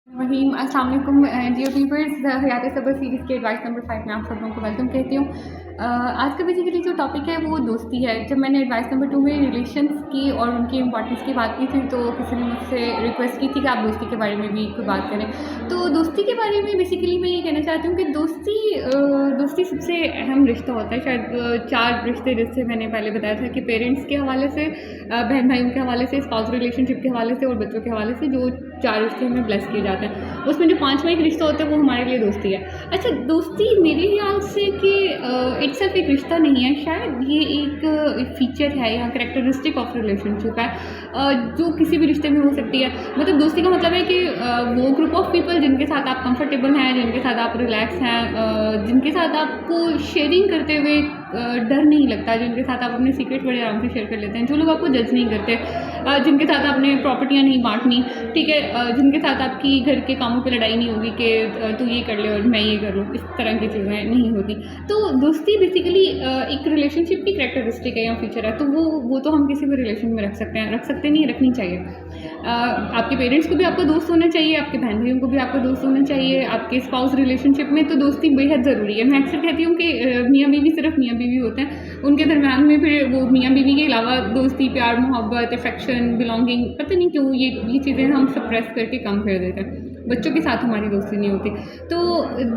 वहीम अस्सलाम वालेकुम dear viewers, हयात सबर सीरीज़ के एडवाइस नंबर 5 में आप सब लोगों को वेलकम कहती हूँ। आज का बेसिकली जो टॉपिक है वो दोस्ती है। जब मैंने एडवाइस नंबर 2 में रिलेशंस की और उनकी इंपॉर्टेंस की बात की थी तो किसी ने मुझसे रिक्वेस्ट की थी कि आप दोस्ती के बारे में भी कोई बात करें। तो दोस्ती के बारे में बेसिकली मैं ये कहना चाहती हूँ कि दोस्ती सबसे अहम रिश्ता होता है। शायद 4 रिश्ते जिससे मैंने पहले बताया था कि पेरेंट्स के हवाले से, बहन भाइयों के हवाले से, स्पाउस रिलेशनशिप के हवाले से और बच्चों के हवाले से जो 4 रिश्ते हमें ब्लेस किए जाते हैं, उसमें जो 5वां एक रिश्ता होता है वो हमारे लिए दोस्ती है। अच्छा, दोस्ती मेरे ख्याल से कि इट्सेल्फ एक रिश्ता नहीं है, शायद ये एक फीचर है या करैक्टरिस्टिक ऑफ रिलेशनशिप है जो किसी भी रिश्ते में हो सकती है। मतलब दोस्ती का मतलब है कि वो ग्रुप ऑफ पीपल जिनके साथ आप कंफर्टेबल हैं, जिनके साथ आप रिलैक्स हैं, जिनके साथ आपको शेयरिंग करते हुए डर नहीं लगता, जिनके साथ आप अपने सीक्रेट बड़े आराम से शेयर कर लेते हैं, जो लोग आपको जज नहीं करते, जिनके साथ आपने प्रॉपर्टियाँ नहीं बांटनी, ठीक है, जिनके साथ आपकी घर के कामों पे लड़ाई नहीं होगी कि तू ये कर ले और मैं ये कर लूँ, इस तरह की चीज़ें नहीं होती। तो दोस्ती बेसिकली एक रिलेशनशिप की करैक्टरिस्टिक है या फीचर है। तो वो तो हम किसी भी रिलेशन में रख सकते नहीं, रखनी चाहिए। आपके पेरेंट्स को भी आपका दोस्त होना चाहिए, आपके बहन भाइयों को भी आपका दोस्त होना चाहिए, आपके स्पाउस रिलेशनशिप में तो दोस्ती बेहद ज़रूरी है। मैं अक्सर कहती हूँ कि मियाँ बीवी सिर्फ मियाँ बीवी होते हैं, उनके दरम्यान में फिर वो मियाँ बीवी के अलावा दोस्ती, प्यार, मोहब्बत, अफेक्शन, बिलोंगिंग, पता नहीं क्यों ये चीज़ें हम सप्रेस करके कम कर देते हैं। बच्चों के साथ हमारी दोस्ती नहीं होती। तो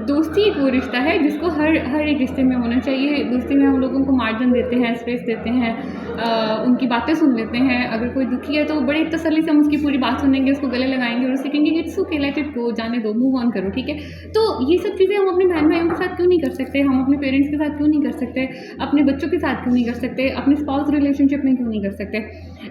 दोस्ती एक वो रिश्ता है जिसको हर एक रिश्ते में होना चाहिए। दोस्ती में हम लोगों को मार्जिन देते हैं, स्पेस देते हैं, उनकी बातें सुन लेते हैं। अगर कोई दुखी है तो बड़े तसल्ली से हम उसकी पूरी बात सुनेंगे, उसको गले लगाएंगे और उससे कहेंगे it's okay, let it go, जाने दो, मूव ऑन करो, ठीक है। तो ये सब चीज़ें हम अपने बहन भाइयों के साथ क्यों नहीं कर सकते, हम अपने पेरेंट्स के साथ क्यों नहीं कर सकते, अपने बच्चों के साथ क्यों नहीं कर सकते, अपने स्पाउस रिलेशनशिप में क्यों नहीं कर सकते।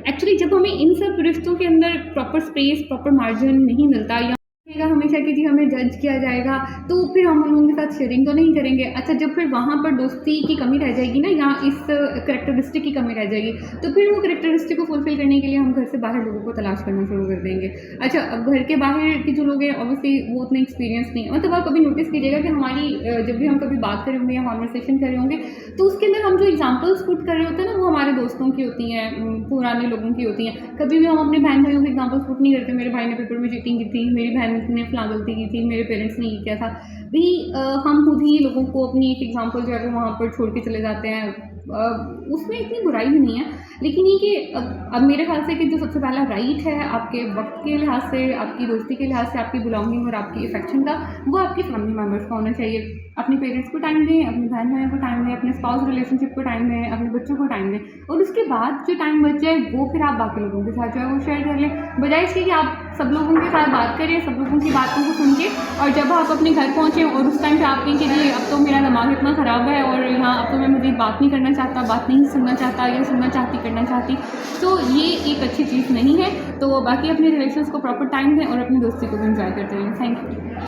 एक्चुअली जब हमें इन सब रिश्तों के अंदर प्रॉपर स्पेस, प्रॉपर मार्जिन नहीं मिलता या हमेशा कि जी हमें जज किया जाएगा, तो फिर हम उन लोगों के साथ शेयरिंग तो नहीं करेंगे। अच्छा, जब फिर वहाँ पर दोस्ती की कमी रह जाएगी ना, या इस करैक्टरिस्टिक की कमी रह जाएगी, तो फिर वो करैक्टरिस्टिक को फुलफिल करने के लिए हम घर से बाहर लोगों को तलाश करना शुरू कर देंगे। अच्छा, अब घर के बाहर के जो लोग हैं ऑब्वियसली वो उतने एक्सपीरियंस नहीं है। मतलब आप कभी नोटिस कीजिएगा कि हमारी जब भी हम कभी बात कर रहे होंगे या कॉन्वर्सेशन कर रहे होंगे तो उसके अंदर हम जो एग्जाम्पल्स पुट कर रहे होते हैं ना, वो हमारे दोस्तों की होती हैं, पुराने लोगों की होती हैं। कभी भी हम अपने बहन भाइयों के एग्जाम्पल्स पुट नहीं करते, मेरे भाई ने पेपर में चीटिंग की थी, मेरी बहन ने फलां गलती की थी, मेरे पेरेंट्स ने ये किया था। भी हम खुद ही लोगों को अपनी एक एग्जांपल जो है वो वहाँ पर छोड़ के चले जाते हैं। उसमें इतनी बुराई भी नहीं है, लेकिन ये कि अब मेरे ख्याल से कि जो सबसे पहला राइट है आपके वक्त के लिहाज से, आपकी दोस्ती के लिहाज से, आपकी बिलोंगिंग और आपकी अफेक्शन का, वो आपके फैमिली मेम्बर्स का होना चाहिए। अपने पेरेंट्स को टाइम दें, अपने बहन भाइयों को टाइम दें, अपने स्पाउस रिलेशनशिप को टाइम दें, अपने बच्चों को टाइम दें, और उसके बाद जो टाइम बच जाए वो फिर आप बाकी लोगों के साथ जो है वो शेयर कर लें, बजाय इसके कि आप सब लोगों के साथ बात करें, सब लोगों की बातों को सुन के, और जब आप अपने घर पहुँचें और उस टाइम पे आप कहें कि जी अब तो मेरा दिमाग इतना ख़राब है और यहाँ अब तो मैं मज़ीद बात नहीं करना चाहता, बात नहीं सुनना चाहता, या सुनना चाहती करना चाहती, तो ये एक अच्छी चीज़ नहीं है। तो बाकी अपने रिलेशंस को प्रॉपर टाइम दें और अपनी दोस्ती को भी एंजॉय करते रहें। Thank you.